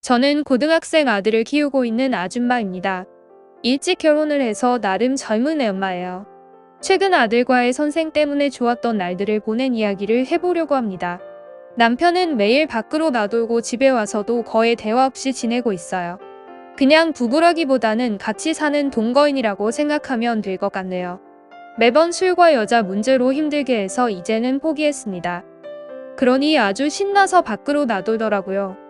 저는 고등학생 아들을 키우고 있는 아줌마입니다. 일찍 결혼을 해서 나름 젊은 애 엄마예요. 최근 아들과의 선생 때문에 좋았던 날들을 보낸 이야기를 해보려고 합니다. 남편은 매일 밖으로 나돌고 집에 와서도 거의 대화 없이 지내고 있어요. 그냥 부부라기보다는 같이 사는 동거인이라고 생각하면 될 것 같네요. 매번 술과 여자 문제로 힘들게 해서 이제는 포기했습니다. 그러니 아주 신나서 밖으로 나돌더라고요.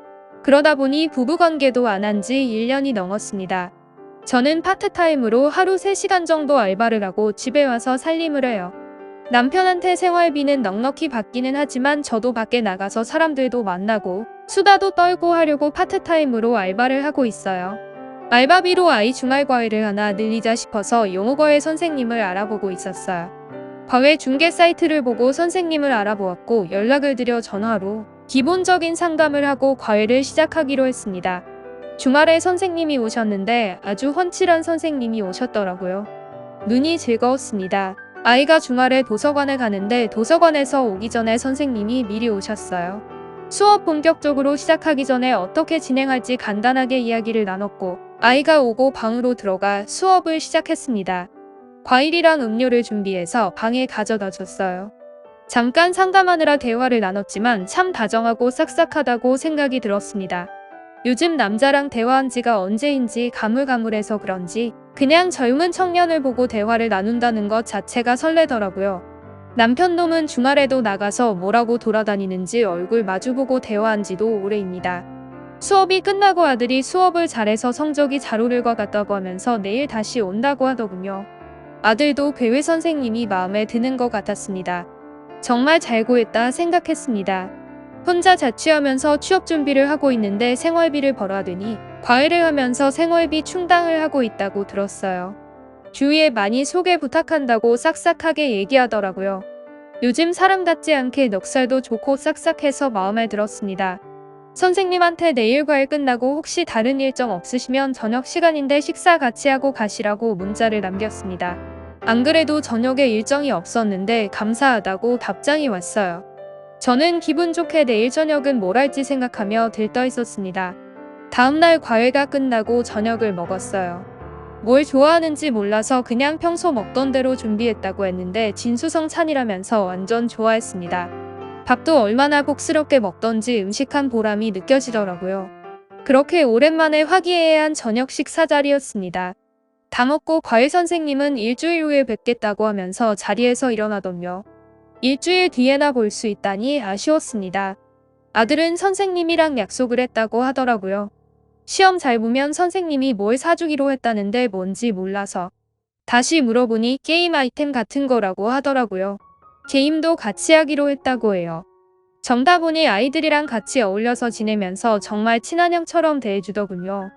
그러다 보니 부부관계도 안 한 지 1년이 넘었습니다. 저는 파트타임으로 하루 3시간 정도 알바를 하고 집에 와서 살림을 해요. 남편한테 생활비는 넉넉히 받기는 하지만 저도 밖에 나가서 사람들도 만나고 수다도 떨고 하려고 파트타임으로 알바를 하고 있어요. 알바비로 아이 주말과외를 하나 늘리자 싶어서 영어과외 선생님을 알아보고 있었어요. 과외 중개 사이트를 보고 선생님을 알아보았고 연락을 드려 전화로 기본적인 상담을 하고 과외를 시작하기로 했습니다. 주말에 선생님이 오셨는데 아주 훤칠한 선생님이 오셨더라고요. 눈이 즐거웠습니다. 아이가 주말에 도서관에 가는데 도서관에서 오기 전에 선생님이 미리 오셨어요. 수업 본격적으로 시작하기 전에 어떻게 진행할지 간단하게 이야기를 나눴고 아이가 오고 방으로 들어가 수업을 시작했습니다. 과일이랑 음료를 준비해서 방에 가져다 줬어요. 잠깐 상담하느라 대화를 나눴지만 참 다정하고 싹싹하다고 생각이 들었습니다. 요즘 남자랑 대화한 지가 언제인지 가물가물해서 그런지 그냥 젊은 청년을 보고 대화를 나눈다는 것 자체가 설레더라고요. 남편 놈은 주말에도 나가서 뭐라고 돌아다니는지 얼굴 마주보고 대화한 지도 오래입니다. 수업이 끝나고 아들이 수업을 잘해서 성적이 잘 오를 것 같다고 하면서 내일 다시 온다고 하더군요. 아들도 배회 선생님이 마음에 드는 것 같았습니다. 정말 잘 구했다 생각했습니다. 혼자 자취하면서 취업 준비를 하고 있는데 생활비를 벌어하더니 과외를 하면서 생활비 충당을 하고 있다고 들었어요. 주위에 많이 소개 부탁한다고 싹싹하게 얘기하더라고요. 요즘 사람 같지 않게 넉살도 좋고 싹싹해서 마음에 들었습니다. 선생님한테 내일 과외 끝나고 혹시 다른 일정 없으시면 저녁 시간인데 식사 같이 하고 가시라고 문자를 남겼습니다. 안 그래도 저녁에 일정이 없었는데 감사하다고 답장이 왔어요. 저는 기분 좋게 내일 저녁은 뭘 할지 생각하며 들떠 있었습니다. 다음날 과외가 끝나고 저녁을 먹었어요. 뭘 좋아하는지 몰라서 그냥 평소 먹던 대로 준비했다고 했는데 진수성찬이라면서 완전 좋아했습니다. 밥도 얼마나 복스럽게 먹던지 음식한 보람이 느껴지더라고요. 그렇게 오랜만에 화기애애한 저녁 식사 자리였습니다. 다 먹고 과외 선생님은 일주일 후에 뵙겠다고 하면서 자리에서 일어나더며 일주일 뒤에나 볼 수 있다니 아쉬웠습니다. 아들은 선생님이랑 약속을 했다고 하더라고요. 시험 잘 보면 선생님이 뭘 사주기로 했다는데 뭔지 몰라서 다시 물어보니 게임 아이템 같은 거라고 하더라고요. 게임도 같이 하기로 했다고 해요. 정다보니 아이들이랑 같이 어울려서 지내면서 정말 친한 형처럼 대해주더군요.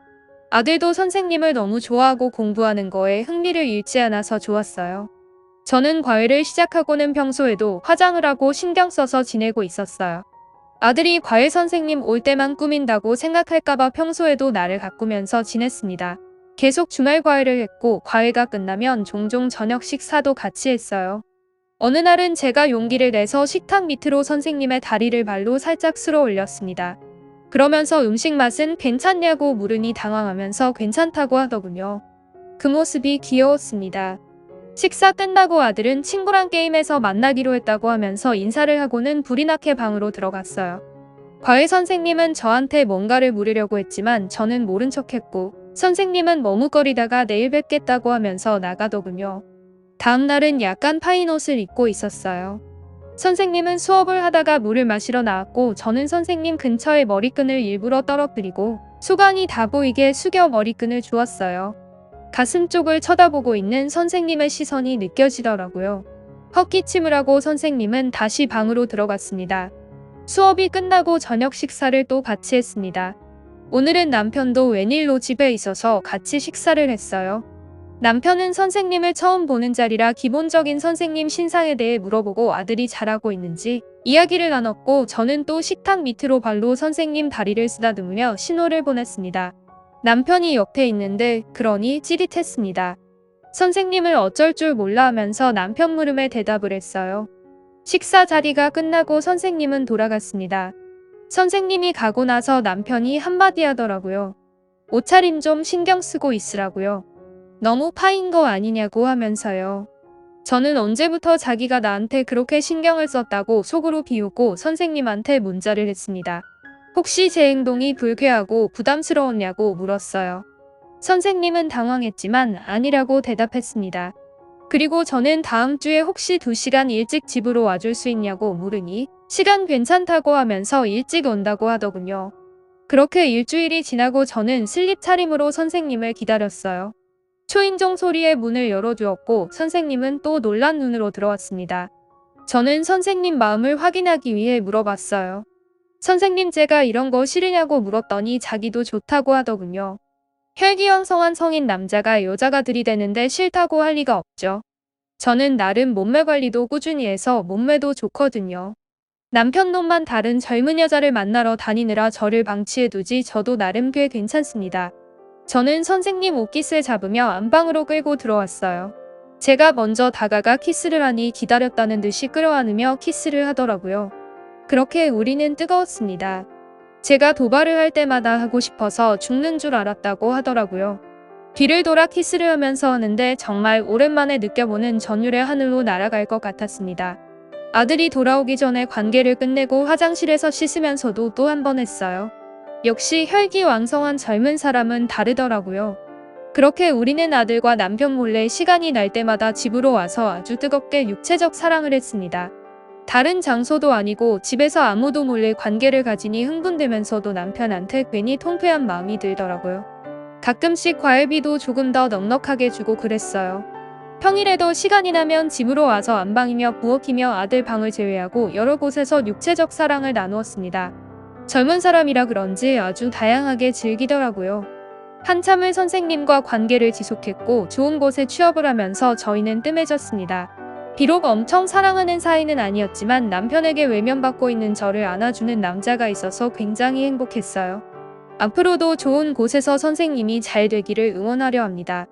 아들도 선생님을 너무 좋아하고 공부하는 거에 흥미를 잃지 않아서 좋았어요. 저는 과외를 시작하고는 평소에도 화장을 하고 신경 써서 지내고 있었어요. 아들이 과외 선생님 올 때만 꾸민다고 생각할까봐 평소에도 나를 가꾸면서 지냈습니다. 계속 주말 과외를 했고 과외가 끝나면 종종 저녁 식사도 같이 했어요. 어느 날은 제가 용기를 내서 식탁 밑으로 선생님의 다리를 발로 살짝 쓸어 올렸습니다. 그러면서 음식 맛은 괜찮냐고 물으니 당황하면서 괜찮다고 하더군요. 그 모습이 귀여웠습니다. 식사 끝나고 아들은 친구랑 게임에서 만나기로 했다고 하면서 인사를 하고는 불이 나게 방으로 들어갔어요. 과외 선생님은 저한테 뭔가를 물으려고 했지만 저는 모른 척했고 선생님은 머뭇거리다가 내일 뵙겠다고 하면서 나가더군요. 다음 날은 약간 파인 옷을 입고 있었어요. 선생님은 수업을 하다가 물을 마시러 나왔고 저는 선생님 근처에 머리끈을 일부러 떨어뜨리고 수건이 다 보이게 숙여 머리끈을 주었어요. 가슴 쪽을 쳐다보고 있는 선생님의 시선이 느껴지더라고요. 헛기침을 하고 선생님은 다시 방으로 들어갔습니다. 수업이 끝나고 저녁 식사를 또 같이 했습니다. 오늘은 남편도 웬일로 집에 있어서 같이 식사를 했어요. 남편은 선생님을 처음 보는 자리라 기본적인 선생님 신상에 대해 물어보고 아들이 잘하고 있는지 이야기를 나눴고 저는 또 식탁 밑으로 발로 선생님 다리를 쓰다듬으며 신호를 보냈습니다. 남편이 옆에 있는데 그러니 찌릿했습니다. 선생님을 어쩔 줄 몰라 하면서 남편 물음에 대답을 했어요. 식사 자리가 끝나고 선생님은 돌아갔습니다. 선생님이 가고 나서 남편이 한마디 하더라고요. 옷차림 좀 신경 쓰고 있으라고요. 너무 파인 거 아니냐고 하면서요. 저는 언제부터 자기가 나한테 그렇게 신경을 썼다고 속으로 비웃고 선생님한테 문자를 했습니다. 혹시 제 행동이 불쾌하고 부담스러웠냐고 물었어요. 선생님은 당황했지만 아니라고 대답했습니다. 그리고 저는 다음 주에 혹시 2시간 일찍 집으로 와줄 수 있냐고 물으니 시간 괜찮다고 하면서 일찍 온다고 하더군요. 그렇게 일주일이 지나고 저는 슬립 차림으로 선생님을 기다렸어요. 초인종 소리에 문을 열어주었고 선생님은 또 놀란 눈으로 들어왔습니다. 저는 선생님 마음을 확인하기 위해 물어봤어요. 선생님 제가 이런 거 싫으냐고 물었더니 자기도 좋다고 하더군요. 혈기왕성한 성인 남자가 여자가 들이대는데 싫다고 할 리가 없죠. 저는 나름 몸매 관리도 꾸준히 해서 몸매도 좋거든요. 남편 놈만 다른 젊은 여자를 만나러 다니느라 저를 방치해두지 저도 나름 꽤 괜찮습니다. 저는 선생님 옷깃을 잡으며 안방으로 끌고 들어왔어요. 제가 먼저 다가가 키스를 하니 기다렸다는 듯이 끌어안으며 키스를 하더라고요. 그렇게 우리는 뜨거웠습니다. 제가 도발을 할 때마다 하고 싶어서 죽는 줄 알았다고 하더라고요. 뒤를 돌아 키스를 하면서 하는데 정말 오랜만에 느껴보는 전율의 하늘로 날아갈 것 같았습니다. 아들이 돌아오기 전에 관계를 끝내고 화장실에서 씻으면서도 또 한 번 했어요. 역시 혈기왕성한 젊은 사람은 다르더라고요. 그렇게 우리는 아들과 남편 몰래 시간이 날 때마다 집으로 와서 아주 뜨겁게 육체적 사랑을 했습니다. 다른 장소도 아니고 집에서 아무도 몰래 관계를 가지니 흥분되면서도 남편한테 괜히 통쾌한 마음이 들더라고요. 가끔씩 과외비도 조금 더 넉넉하게 주고 그랬어요. 평일에도 시간이 나면 집으로 와서 안방이며 부엌이며 아들 방을 제외하고 여러 곳에서 육체적 사랑을 나누었습니다. 젊은 사람이라 그런지 아주 다양하게 즐기더라고요. 한참을 선생님과 관계를 지속했고 좋은 곳에 취업을 하면서 저희는 뜸해졌습니다. 비록 엄청 사랑하는 사이는 아니었지만 남편에게 외면받고 있는 저를 안아주는 남자가 있어서 굉장히 행복했어요. 앞으로도 좋은 곳에서 선생님이 잘 되기를 응원하려 합니다.